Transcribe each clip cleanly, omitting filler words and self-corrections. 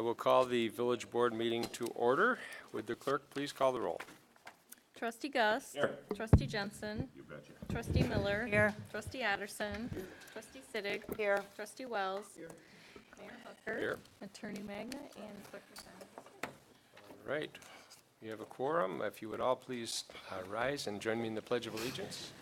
will call the village board meeting to order. Would the clerk please call the roll? Trustee Gus. Here. Trustee Jensen. You betcha. Trustee Miller. Here. Trustee Addison. Trustee Sittig. Here. Trustee Wells. Mayor Hooker. Here. Attorney Magna and Clerk Rosanna. All right, you have a quorum. If you would all please rise and join me in the Pledge of Allegiance.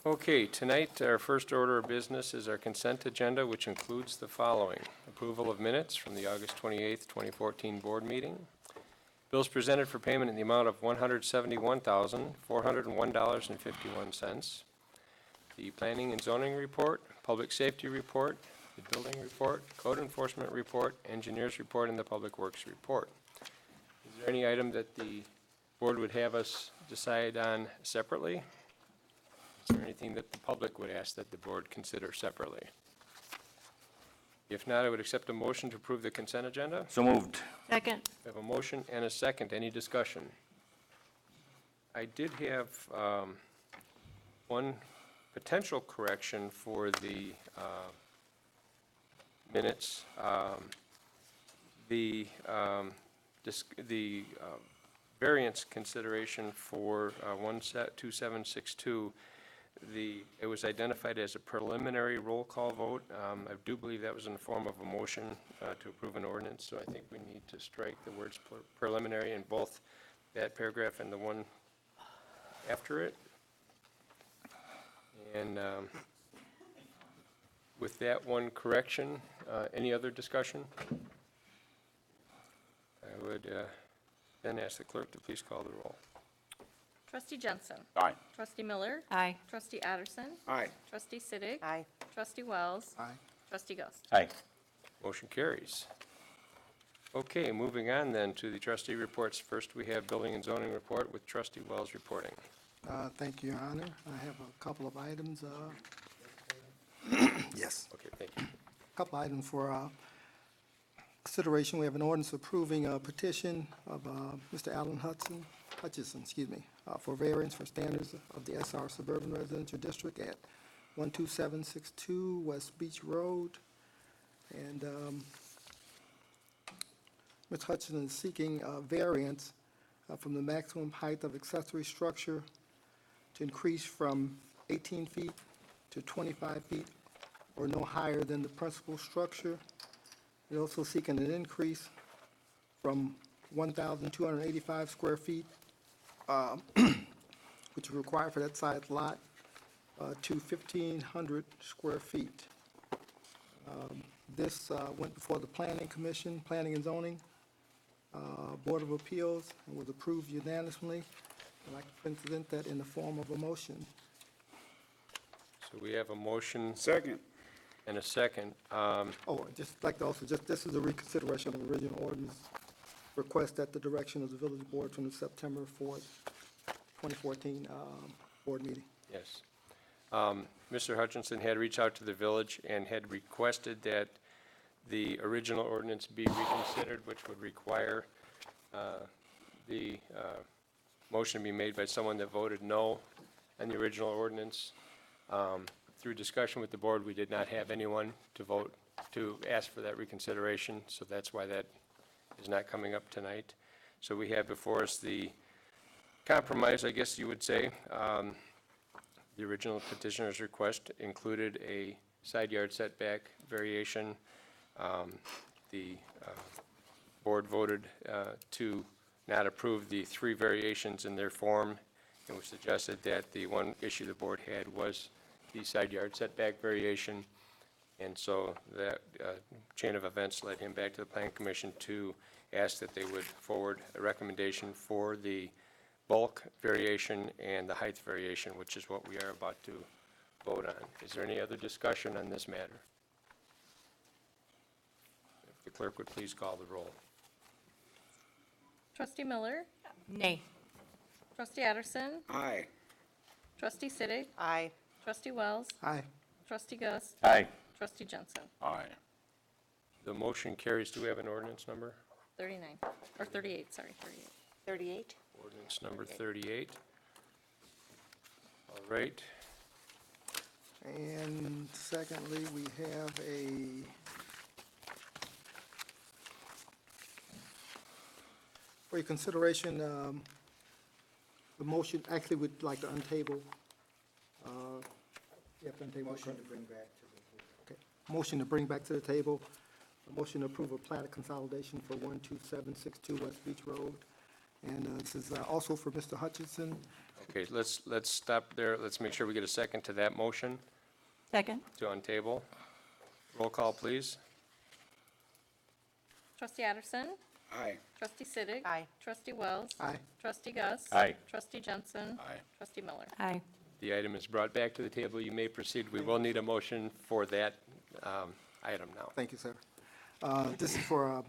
Okay, tonight, our first order of business is our consent agenda, which includes the following: approval of minutes from the August 28th, 2014 board meeting. Bills presented for payment in the amount of $171,401.51. The planning and zoning report, public safety report, the building report, code enforcement report, engineers report, and the public works report. Is there any item that the board would have us decide on separately? Is there anything that the public would ask that the board consider separately? If not, I would accept a motion to approve the consent agenda. So moved. Second. We have a motion and a second. Any discussion? I did have one potential correction for the minutes. The variance consideration for 12762, it was identified as a preliminary roll call vote. I do believe that was in the form of a motion to approve an ordinance, so I think we need to strike the words preliminary in both that paragraph and the one after it. And with that one correction, any other discussion? I would then ask the clerk to please call the roll. Trustee Jensen. Aye. Trustee Miller. Aye. Trustee Addison. Aye. Trustee Sittig. Aye. Trustee Wells. Aye. Trustee Gus. Aye. Motion carries. Okay, moving on then to the trustee reports. First, we have building and zoning report with trustee Wells reporting. Thank you, Your Honor. I have a couple of items. Yes, Okay, thank you. a couple of items for consideration. We have an ordinance approving a petition of Mr. Alan Hutchison, for variance for standards of the SR Suburban Residential District at 12762 West Beach Road. And Mr. Hutchison is seeking variance from the maximum height of accessory structure to increase from 18 feet to 25 feet or no higher than the principal structure. They're also seeking an increase from 1,285 square feet, which is required for that size lot, to 1,500 square feet. This went before the Planning Commission, Planning and Zoning, Board of Appeals, and was approved unanimously. I'd like to present that in the form of a motion. So we have a motion Second. and a second. Just like to also, this is a reconsideration of the original ordinance request at the direction of the village board from the September 4th, 2014 board meeting. Yes. Mr. Hutchinson had reached out to the village and had requested that the original ordinance be reconsidered, which would require the motion to be made by someone that voted no on the original ordinance. Through discussion with the board, we did not have anyone to vote to ask for that reconsideration, so that's why that is not coming up tonight. So we have before us the compromise, I guess you would say. The original petitioner's request included a side yard setback variation. The board voted to not approve the three variations in their form, and we suggested that the one issue the board had was the side yard setback variation. And so that chain of events led him back to the Planning Commission to ask that they would forward a recommendation for the bulk variation and the height variation, which is what we are about to vote on. Is there any other discussion on this matter? If the clerk would please call the roll. Trustee Miller, Nay. Trustee Addison, Aye. Trustee Siddick, Aye. Trustee Wells, Aye. Trustee Gus, Aye. Trustee Jensen. Aye. The motion carries. Do we have an ordinance number? 39, or 38, sorry, 38. 38. Ordinance number 38. All right. And secondly, we have for your consideration, the motion, actually, we'd like to untable. You have to untable. Motion to bring back to the table. Okay. Motion to bring back to the table. A motion to approve a plat of consolidation for 12762 West Beach Road. And this is also for Mr. Hutchinson. Okay, let's stop there. Let's make sure we get a second to that motion Second. to untable. Roll call, please. Trustee Addison, Aye. Trustee Siddick. Aye. Trustee Wells. Aye. Trustee Gus. Aye. Trustee Jensen. Aye. Trustee Miller. Aye. The item is brought back to the table. You may proceed. We will need a motion for that item now. Thank you, sir. This is for a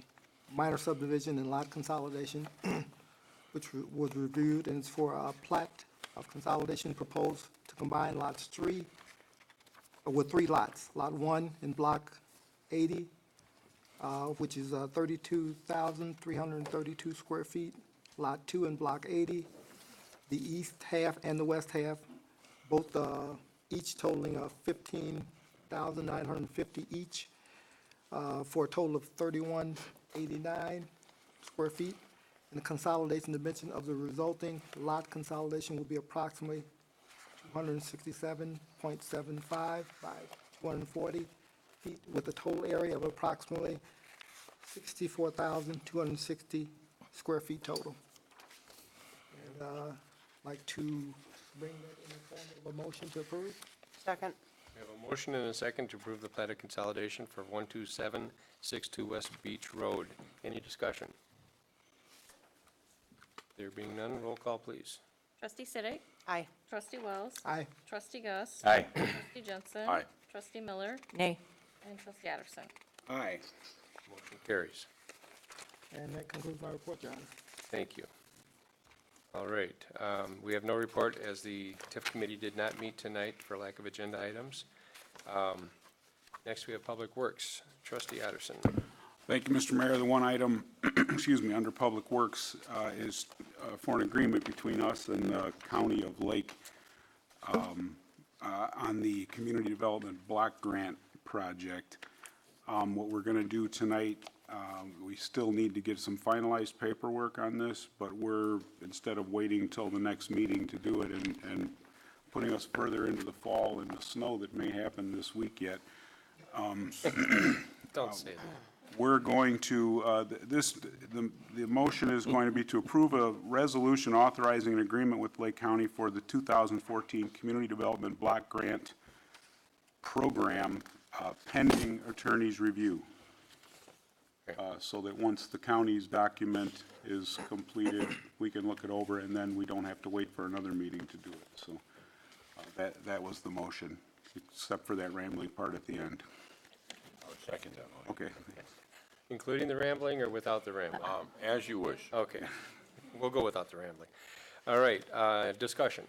minor subdivision and lot consolidation, which was reviewed, and it's for a plat of consolidation proposed to combine lots with three lots. Lot 1 in Block 80, which is 32,332 square feet. Lot 2 in Block 80, the east half and the west half, both each totaling 15,950 each, for a total of 3189 square feet. And the consolidation dimension of the resulting lot consolidation will be approximately 267.75 by 240 feet, with a total area of approximately 64,260 square feet total. And I'd like to bring that in the form of a motion to approve. Second. We have a motion and a second to approve the plat of consolidation for 12762 West Beach Road. Any discussion? There being none, roll call, please. Trustee Siddick. Aye. Trustee Wells. Aye. Trustee Gus. Aye. Trustee Jensen. Aye. Trustee Miller. Nay. And Trustee Addison. Aye. Motion carries. And that concludes my report, Your Honor. Thank you. All right, we have no report as the TIF committee did not meet tonight for lack of agenda items. Next, we have Public Works. Trustee Addison. Thank you, Mr. Mayor. The one item, excuse me, under Public Works is for an agreement between us and the County of Lake on the Community Development Block Grant Project. What we're going to do tonight, we still need to get some finalized paperwork on this, but instead of waiting until the next meeting to do it and putting us further into the fall and the snow that may happen this week yet, Don't say that. we're going to, the motion is going to be to approve a resolution authorizing an agreement with Lake County for the 2014 Community Development Block Grant Program pending attorney's review. So that once the county's document is completed, we can look it over, and then we don't have to wait for another meeting to do it. So that was the motion, except for that rambling part at the end. Second that motion. Okay. Including the rambling or without the rambling? As you wish. Okay, we'll go without the rambling. All right, discussion.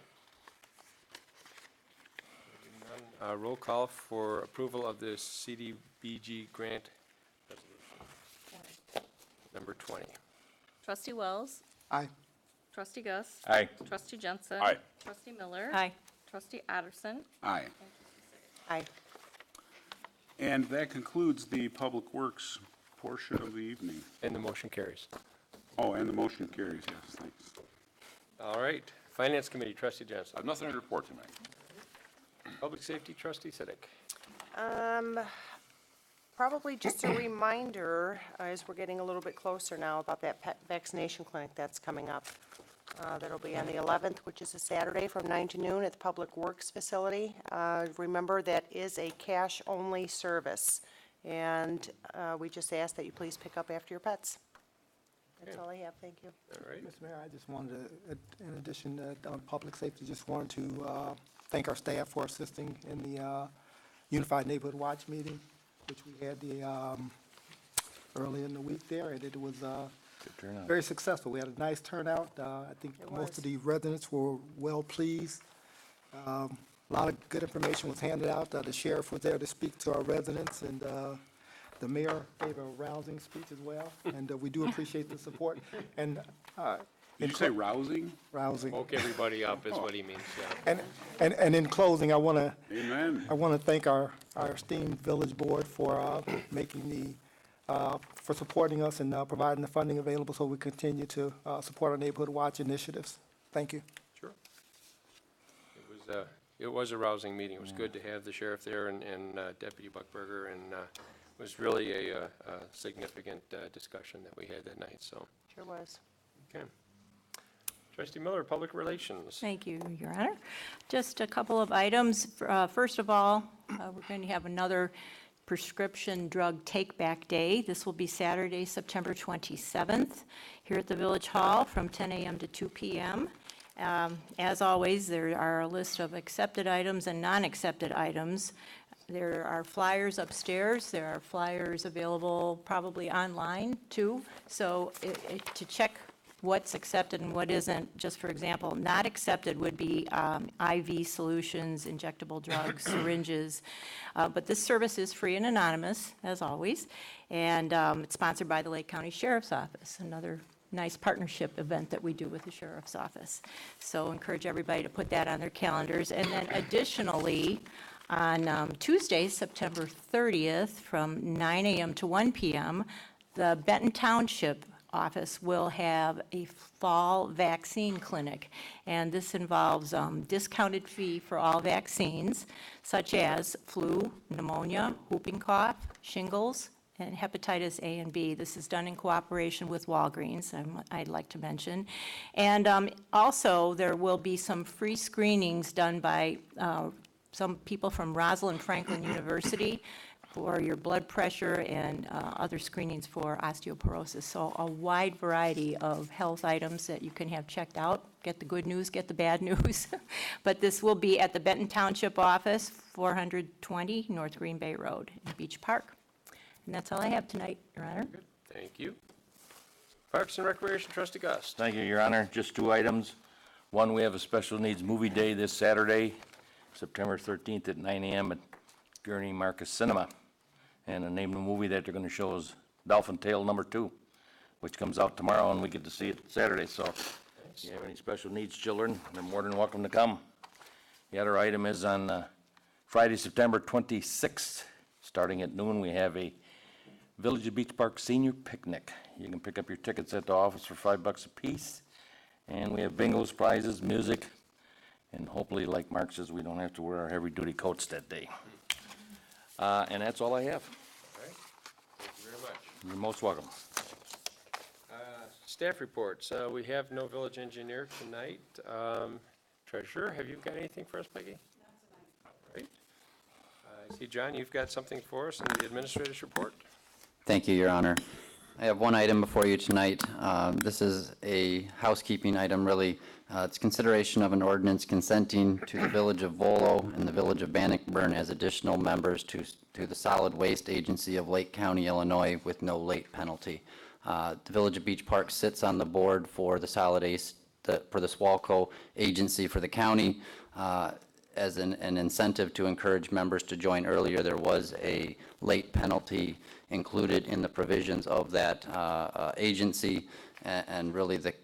Roll call for approval of the CDBG grant resolution. Number 20. Trustee Wells. Aye. Trustee Gus. Aye. Trustee Jensen. Aye. Trustee Miller. Aye. Trustee Addison. Aye. Aye. And that concludes the Public Works portion of the evening. And the motion carries. Oh, and the motion carries, yes, thanks. All right, Finance Committee, Trustee Jensen. I have nothing to report tonight. Public Safety, Trustee Siddick. Probably just a reminder, as we're getting a little bit closer now, about that pet vaccination clinic that's coming up. That'll be on the 11th, which is a Saturday from 9 to noon at the Public Works facility. Remember, that is a cash-only service, and we just ask that you please pick up after your pets. That's all I have, thank you. All right, Mr. Mayor, I just wanted to, in addition on public safety, just wanted to thank our staff for assisting in the Unified Neighborhood Watch meeting, which we had early in the week there, and it was Good turnout. very successful. We had a nice turnout. I think most was. of the residents were well pleased. A lot of good information was handed out. The sheriff was there to speak to our residents, and the mayor gave a rousing speech as well, and we do appreciate the support. And Did you say rousing? rousing. Woke everybody up is what he means, yeah. And in closing, I want to Amen. thank our esteemed village board for making for supporting us and providing the funding available so we continue to support our Neighborhood Watch initiatives. Thank you. Sure. It was a rousing meeting. It was good to have the sheriff there and Deputy Buckberger, and it was really a significant discussion that we had that night, so, Sure was. okay. Trustee Miller, Public Relations. Thank you, Your Honor. Just a couple of items. First of all, we're going to have another prescription drug take-back day. This will be Saturday, September 27th, here at the Village Hall from 10 a.m. to 2 p.m. As always, there are a list of accepted items and non-accepted items. There are flyers upstairs. There are flyers available probably online, too. So to check what's accepted and what isn't, just for example, not accepted would be IV solutions, injectable drugs, syringes. But this service is free and anonymous, as always, and it's sponsored by the Lake County Sheriff's Office, another nice partnership event that we do with the Sheriff's Office. So encourage everybody to put that on their calendars. And then additionally, on Tuesday, September 30th, from 9 a.m. to 1 p.m., the Benton Township office will have a fall vaccine clinic, and this involves discounted fee for all vaccines, such as flu, pneumonia, whooping cough, shingles, and hepatitis A and B. This is done in cooperation with Walgreens, I'd like to mention. And also, there will be some free screenings done by some people from Rosalind Franklin University for your blood pressure and other screenings for osteoporosis. So a wide variety of health items that you can have checked out. Get the good news, get the bad news. But this will be at the Benton Township office, 420 North Green Bay Road in Beach Park. And that's all I have tonight, Your Honor. Thank you. Parks and Recreation, Trustee Gus. Thank you, Your Honor. Just two items. One, we have a special needs movie day this Saturday, September 13th at 9 a.m. at Gurney Marcus Cinema. And the name of the movie that they're going to show is Dolphin Tale Number 2, which comes out tomorrow, and we get to see it Saturday. So if you have any special needs children, they're more than welcome to come. The other item is on Friday, September 26th, starting at noon, we have a Village of Beach Park Senior Picnic. You can pick up your tickets at the office for $5 a piece. And we have bingos, prizes, music, and hopefully, like Mark says, we don't have to wear our heavy-duty coats that day. And that's all I have. All right. Thank you very much. You're most welcome. Staff reports. We have no village engineer tonight. Treasurer, have you got anything for us, Peggy? Not tonight. Great. I see, John, you've got something for us in the administrator's report. Thank you, Your Honor. I have one item before you tonight. This is a housekeeping item, really. It's consideration of an ordinance consenting to the Village of Volo and the Village of Bannockburn as additional members to the Solid Waste Agency of Lake County, Illinois, with no late penalty. The Village of Beach Park sits on the board for the for the SWALCO agency for the county. As an incentive to encourage members to join earlier, there was a late penalty included in the provisions of that agency, and really the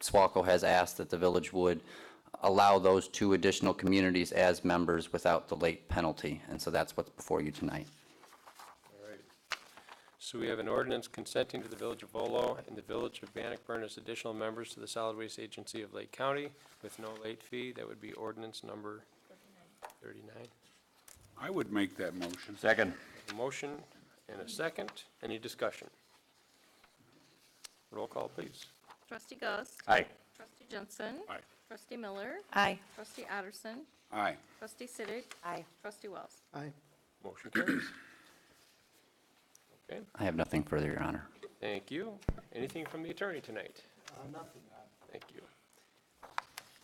SWALCO has asked that the village would allow those two additional communities as members without the late penalty, and so that's what's before you tonight. All right. So we have an ordinance consenting to the Village of Volo and the Village of Bannockburn as additional members to the Solid Waste Agency of Lake County with no late fee. That would be ordinance number 39. I would make that motion. Second. A motion and a second. Any discussion? Roll call, please. Trustee Gus. Aye. Trustee Jensen. Aye. Trustee Miller. Aye. Trustee Addison. Aye. Trustee Siddick. Aye. Trustee Wells. Aye. Motion carries. Okay, I have nothing further, Your Honor. thank you. Anything from the attorney tonight? Nothing. Thank you.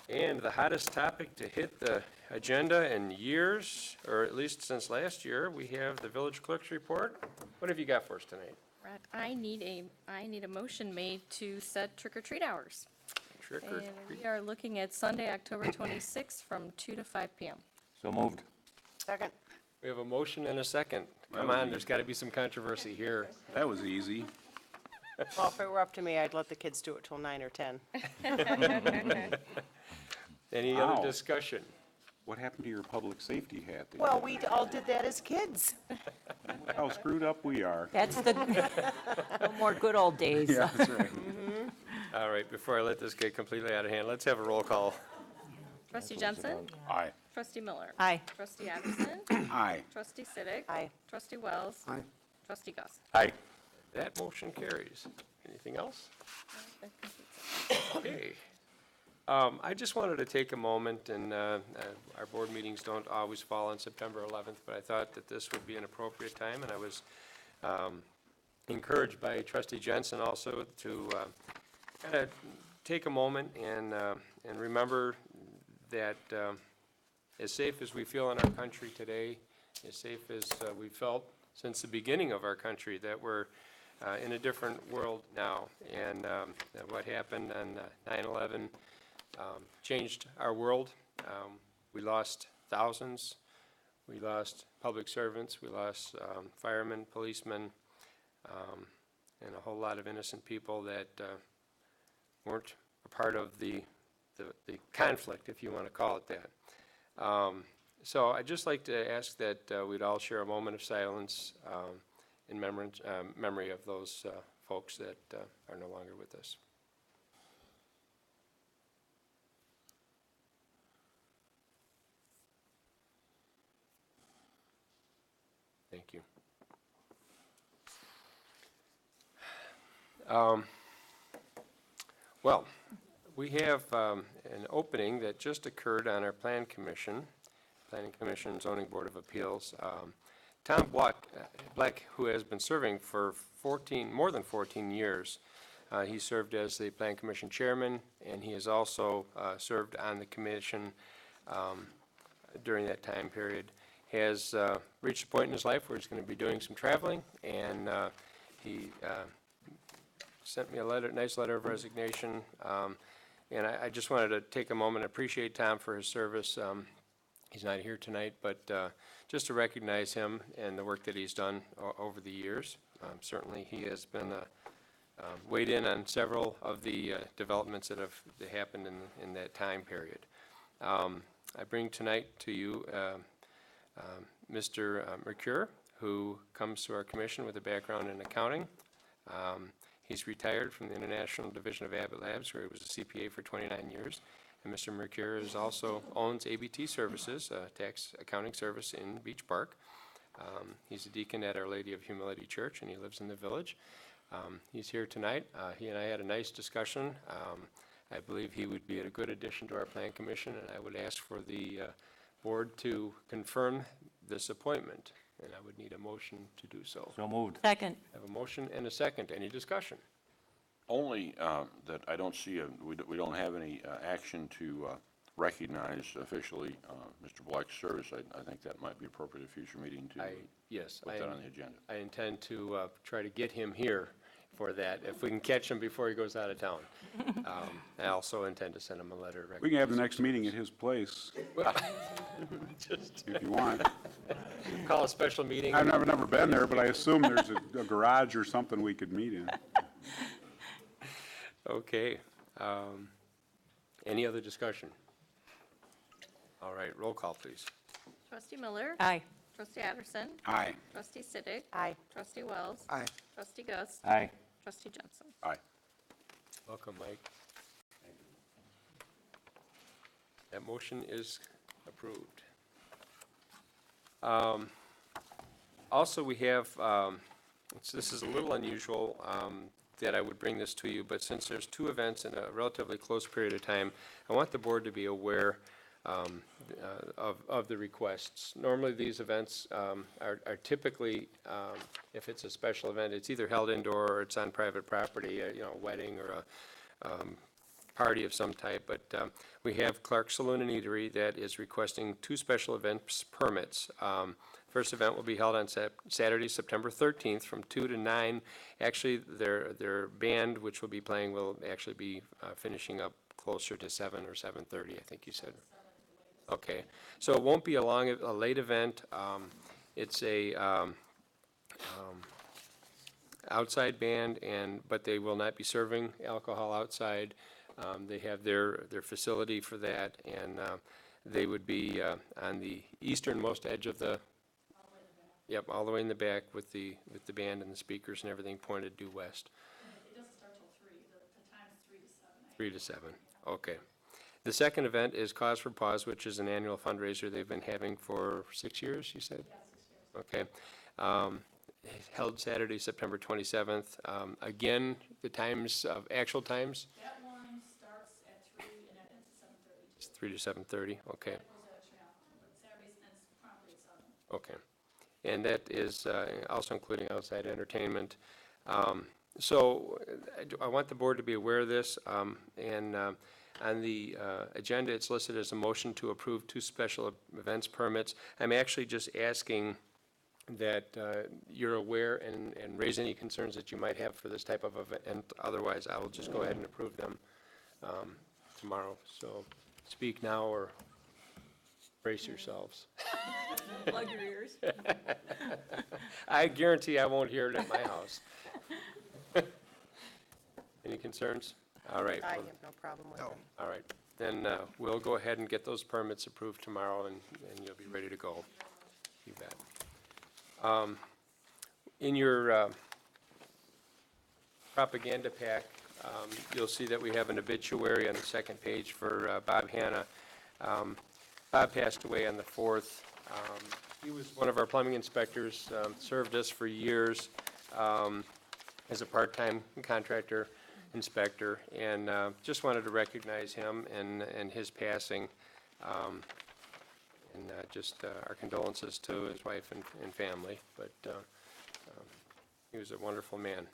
And the hottest topic to hit the agenda in years, or at least since last year, we have the village clerk's report. What have you got for us tonight? Right, I need a motion made to set trick or treat hours. Trick or And treat? we are looking at Sunday, October 26th from 2 to 5 p.m. So moved. Second. We have a motion and a second. Come on, there's got to be some controversy here. That was easy. Well, if it were up to me, I'd let the kids do it till 9 or 10. Any Wow. other discussion? What happened to your public safety hat? that you Well, had? we all did that as kids. Look how screwed up we are. That's the no more good old days. Yeah, that's right. All right, before I let this get completely out of hand, let's have a roll call. Trustee Jensen? Aye. Trustee Miller? Aye. Trustee Addison? Aye. Trustee Siddick? Aye. Trustee Wells? Aye. Trustee Gus? Aye. That motion carries. Anything else? Okay. I just wanted to take a moment, and our board meetings don't always fall on September 11th, but I thought that this would be an appropriate time, and I was encouraged by Trustee Jensen also to kind of take a moment and remember that as safe as we feel in our country today, as safe as we felt since the beginning of our country, that we're in a different world now. And that what happened on 9/11 changed our world. We lost thousands. We lost public servants. We lost firemen, policemen, and a whole lot of innocent people that weren't a part of the conflict, if you want to call it that. So I'd just like to ask that we'd all share a moment of silence in memory of those folks that are no longer with us. Thank you. Well, we have an opening that just occurred on our Planning Commission and Zoning Board of Appeals. Tom Black, who has been serving for more than 14 years, he served as the Plan Commission Chairman, and he has also served on the commission during that time period. Has reached a point in his life where he's going to be doing some traveling, and he sent me a nice letter of resignation. And I just wanted to take a moment, appreciate Tom for his service. He's not here tonight, but just to recognize him and the work that he's done over the years. Certainly, he has been weighed in on several of the developments that have happened in that time period. I bring tonight to you Mr. Mercure, who comes to our commission with a background in accounting. He's retired from the International Division of Abbott Labs, where he was a CPA for 29 years. And Mr. Mercure also owns ABT Services, a tax accounting service in Beach Park. He's a deacon at Our Lady of Humility Church, and he lives in the village. He's here tonight. He and I had a nice discussion. I believe he would be a good addition to our Plan Commission, and I would ask for the board to confirm this appointment, and I would need a motion to do so. So moved. Second. I have a motion and a second. Any discussion? Only that I don't see, we don't have any action to recognize officially Mr. Black's service. I think that might be appropriate at a future meeting to Yes, put that on the agenda. I intend to try to get him here for that, if we can catch him before he goes out of town. I also intend to send him a letter. of We can have the next meeting at his place, Just if you want. call a special meeting. I've never been there, but I assume there's a garage or something we could meet in. Okay. Any other discussion? All right, roll call, please. Trustee Miller? Aye. Trustee Addison? Aye. Trustee Siddick? Aye. Trustee Wells? Aye. Trustee Gus? Aye. Trustee Jensen? Aye. Welcome, Mike. That motion is approved. Also, we have, this is a little unusual that I would bring this to you, but since there's two events in a relatively close period of time, I want the board to be aware of the requests. Normally, these events are typically, if it's a special event, it's either held indoor or it's on private property, a wedding or a party of some type, but we have Clark Saloon and Eatery that is requesting 2 special events permits. First event will be held on Saturday, September 13th, from 2 to 9. Actually, their band, which will be playing, will actually be finishing up closer to 7 or 7:30, I think you said. Okay, so it won't be a late event. It's a outside band, but they will not be serving alcohol outside. They have their facility for that, and they would be on the easternmost edge of the, yep, all the way in the back with the band and the speakers and everything pointed due west. It doesn't start till 3, the time's 3 to 7. 3 to 7, okay. The second event is Cause for Pause, which is an annual fundraiser they've been having for 6 years, you said? Yeah, 6 years. Okay. Held Saturday, September 27th. Again, the times of, actual times? That one starts at 3 and it ends at 7:30. It's 3 to 7:30, okay, That goes at a trail, but Saturdays ends promptly at 7. okay. And that is also including outside entertainment. So I want the board to be aware of this, and on the agenda, it's listed as a motion to approve 2 special events permits. I'm actually just asking that you're aware and raise any concerns that you might have for this type of event. Otherwise, I will just go ahead and approve them tomorrow. So speak now or brace yourselves. Plug your ears. I guarantee I won't hear it at my house. Any concerns? All right. I well, have no problem with it. all right. Then we'll go ahead and get those permits approved tomorrow, and you'll be ready to go. You bet. In your propaganda pack, you'll see that we have an obituary on the second page for Bob Hanna. Bob passed away on the 4th. He was one of our plumbing inspectors, served us for years as a part-time contractor inspector, and just wanted to recognize him and his passing. And just our condolences to his wife and family, but he was a wonderful man.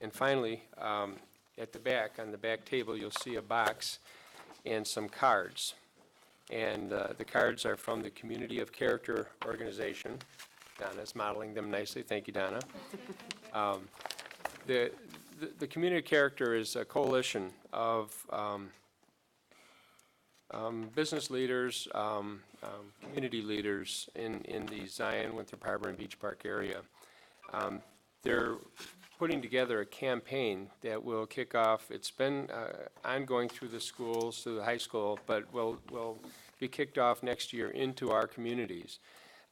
And finally, at the back, on the back table, you'll see a box and some cards. And the cards are from the Community of Character organization. Donna's modeling them nicely. Thank you, Donna. The Community of Character is a coalition of business leaders, community leaders in the Zion, Winthrop Harbor, and Beach Park area. They're putting together a campaign that will kick off. It's been ongoing through the schools, through the high school, but will be kicked off next year into our communities.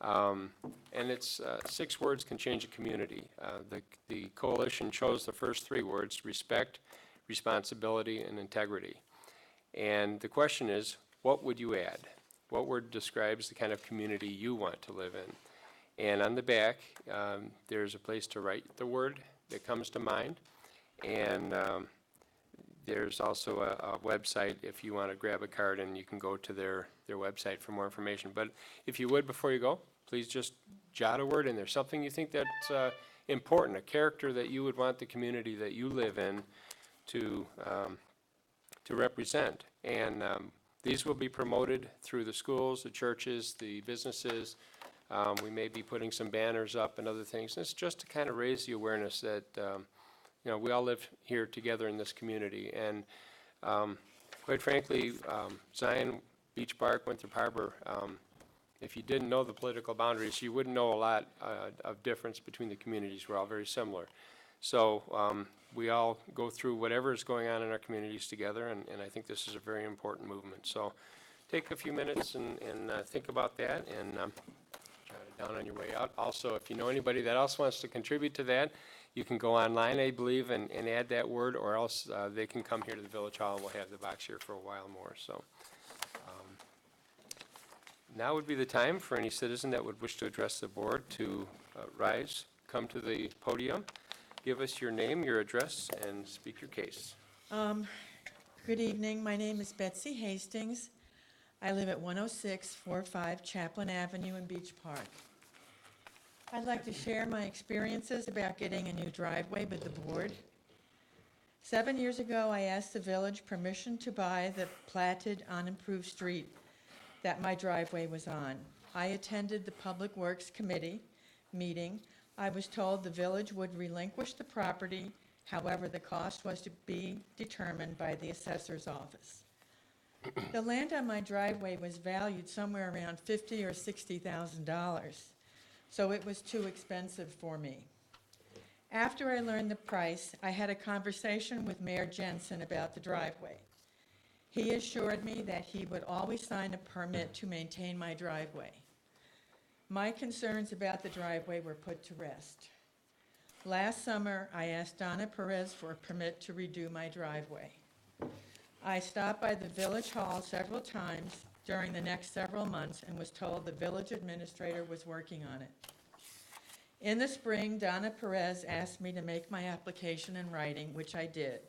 And it's 6 words can change a community. The coalition chose the first 3 words: respect, responsibility, and integrity. And the question is, what would you add? What word describes the kind of community you want to live in? And on the back, there's a place to write the word that comes to mind. And there's also a website if you want to grab a card, and you can go to their website for more information. But if you would, before you go, please just jot a word in there, something you think that's important, a character that you would want the community that you live in to represent. And these will be promoted through the schools, the churches, the businesses. We may be putting some banners up and other things. And it's just to kind of raise the awareness that, we all live here together in this community. And quite frankly, Zion, Beach Park, Winthrop Harbor, if you didn't know the political boundaries, you wouldn't know a lot of difference between the communities. We're all very similar. So we all go through whatever is going on in our communities together, and I think this is a very important movement. So take a few minutes and think about that, and jot it down on your way out. Also, if you know anybody that else wants to contribute to that, you can go online, I believe, and add that word, or else they can come here to the Village Hall, and we'll have the box here for a while more. So now would be the time for any citizen that would wish to address the board to rise, come to the podium, give us your name, your address, and speak your case. Good evening. My name is Betsy Hastings. I live at 10645 Chaplin Avenue in Beach Park. I'd like to share my experiences about getting a new driveway with the board. 7 years ago, I asked the village permission to buy the platted, unimproved street that my driveway was on. I attended the Public Works Committee meeting. I was told the village would relinquish the property, however, the cost was to be determined by the assessor's office. The land on my driveway was valued somewhere around $50,000 or $60,000, so it was too expensive for me. After I learned the price, I had a conversation with Mayor Jensen about the driveway. He assured me that he would always sign a permit to maintain my driveway. My concerns about the driveway were put to rest. Last summer, I asked Donna Perez for a permit to redo my driveway. I stopped by the village hall several times during the next several months and was told the village administrator was working on it. In the spring, Donna Perez asked me to make my application in writing, which I did.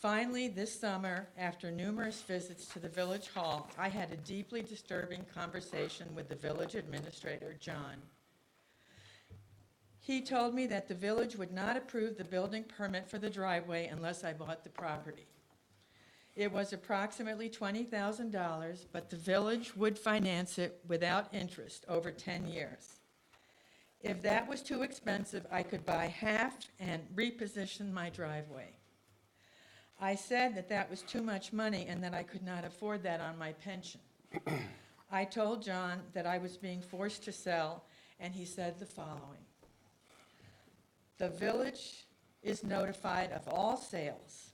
Finally, this summer, after numerous visits to the village hall, I had a deeply disturbing conversation with the village administrator, John. He told me that the village would not approve the building permit for the driveway unless I bought the property. It was approximately $20,000, but the village would finance it without interest over 10 years. If that was too expensive, I could buy half and reposition my driveway. I said that that was too much money and that I could not afford that on my pension. I told John that I was being forced to sell, and he said the following: the village is notified of all sales,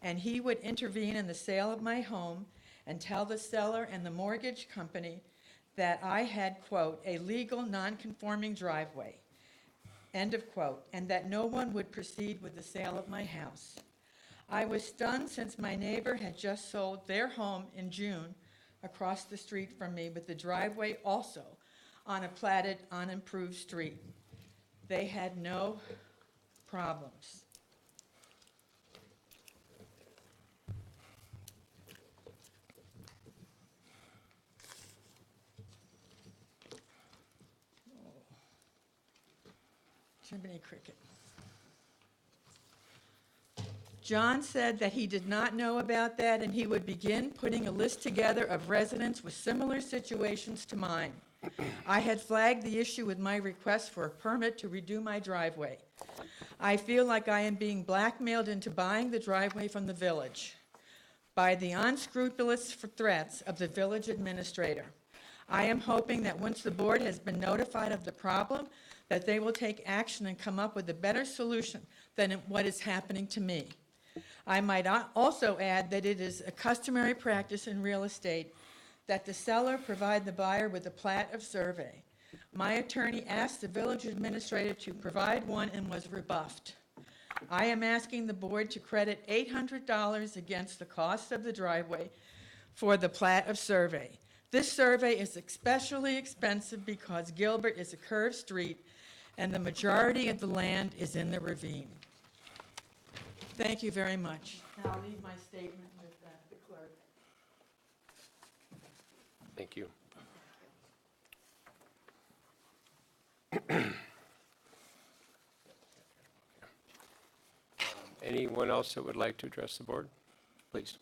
and he would intervene in the sale of my home and tell the seller and the mortgage company that I had, quote, a legal non-conforming driveway, end of quote, and that no one would proceed with the sale of my house. I was stunned since my neighbor had just sold their home in June across the street from me with the driveway also on a platted, unimproved street. They had no problems. Jiminy Cricket. John said that he did not know about that and he would begin putting a list together of residents with similar situations to mine. I had flagged the issue with my request for a permit to redo my driveway. I feel like I am being blackmailed into buying the driveway from the village by the unscrupulous threats of the village administrator. I am hoping that once the board has been notified of the problem, that they will take action and come up with a better solution than what is happening to me. I might also add that it is a customary practice in real estate that the seller provide the buyer with a plat of survey. My attorney asked the village administrator to provide one and was rebuffed. I am asking the board to credit $800 against the cost of the driveway for the plat of survey. This survey is especially expensive because Gilbert is a curved street and the majority of the land is in the ravine. Thank you very much. Now I'll leave my statement with the clerk. Thank you. Anyone else that would like to address the board? Please.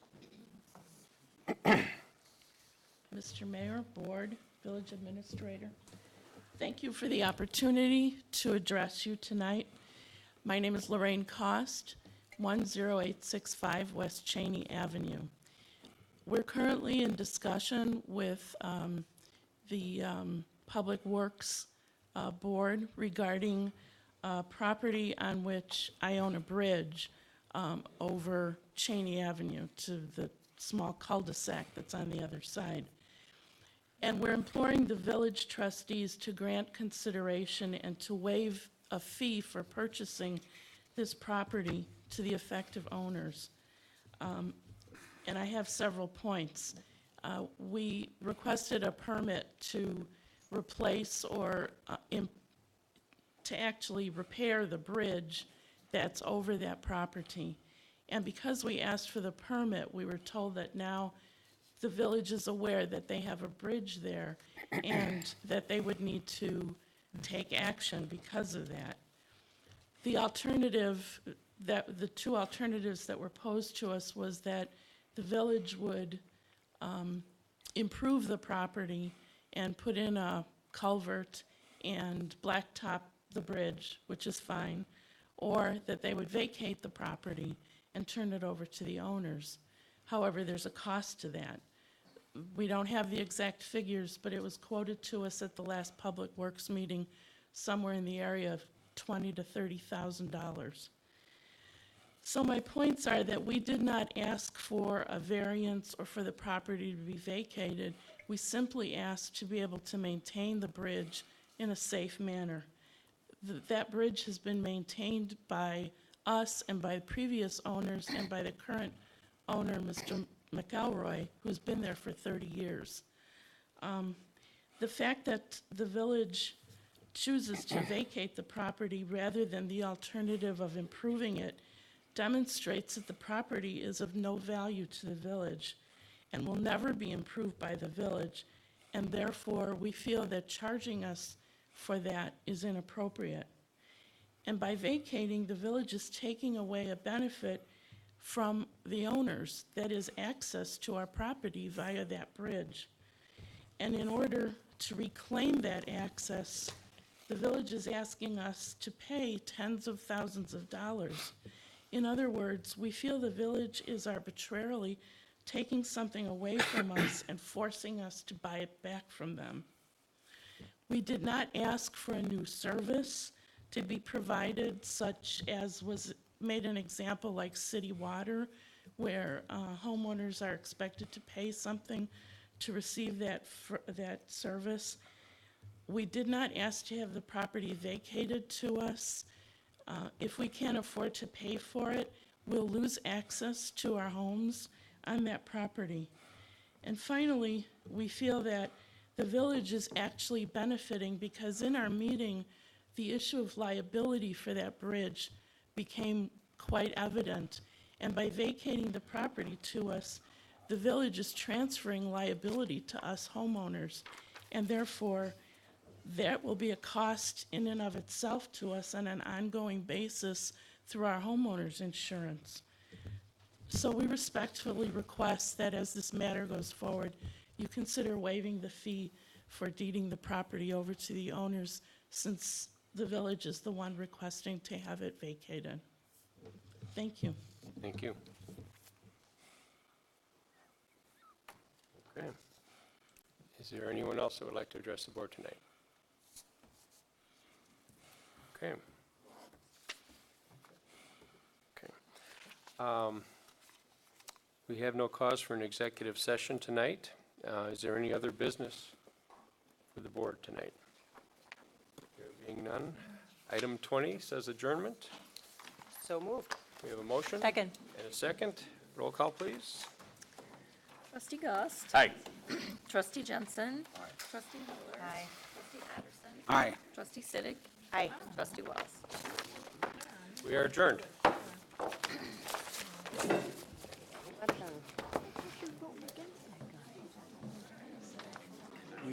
Mr. Mayor, Board, Village Administrator, thank you for the opportunity to address you tonight. My name is Lorraine Cost, 10865 West Cheney Avenue. We're currently in discussion with the Public Works Board regarding property on which I own a bridge over Cheney Avenue to the small cul-de-sac that's on the other side. And we're imploring the village trustees to grant consideration and to waive a fee for purchasing this property to the effective owners. And I have several points. We requested a permit to replace or to actually repair the bridge that's over that property. And because we asked for the permit, we were told that now the village is aware that they have a bridge there and that they would need to take action because of that. The alternative that the two alternatives that were posed to us was that the village would improve the property and put in a culvert and blacktop the bridge, which is fine, or that they would vacate the property and turn it over to the owners. However, there's a cost to that. We don't have the exact figures, but it was quoted to us at the last Public Works meeting, somewhere in the area of $20,000 to $30,000. So my points are that we did not ask for a variance or for the property to be vacated. We simply asked to be able to maintain the bridge in a safe manner. That bridge has been maintained by us and by previous owners and by the current owner, Mr. McElroy, who's been there for 30 years. The fact that the village chooses to vacate the property rather than the alternative of improving it demonstrates that the property is of no value to the village and will never be improved by the village, and therefore we feel that charging us for that is inappropriate. And by vacating, the village is taking away a benefit from the owners, that is access to our property via that bridge. And in order to reclaim that access, the village is asking us to pay tens of thousands of dollars. In other words, we feel the village is arbitrarily taking something away from us and forcing us to buy it back from them. We did not ask for a new service to be provided, such as was made an example like city water, where homeowners are expected to pay something to receive that service. We did not ask to have the property vacated to us. If we can't afford to pay for it, we'll lose access to our homes on that property. And finally, we feel that the village is actually benefiting because in our meeting, the issue of liability for that bridge became quite evident. And by vacating the property to us, the village is transferring liability to us homeowners. And therefore, that will be a cost in and of itself to us on an ongoing basis through our homeowners insurance. So we respectfully request that as this matter goes forward, you consider waiving the fee for deeding the property over to the owners, since the village is the one requesting to have it vacated. Thank you. Thank you. Okay. Is there anyone else that would like to address the board tonight? Okay. Okay. We have no cause for an executive session tonight. Is there any other business for the board tonight? There being none. Item 20 says adjournment. So moved. We have a motion. Second. And a second. Roll call, please. Trustee Gus. Aye. Trustee Jensen. Trustee Miller. Aye. Trustee Addison. Aye. Trustee Siddick. Aye. Trustee Wells. We are adjourned.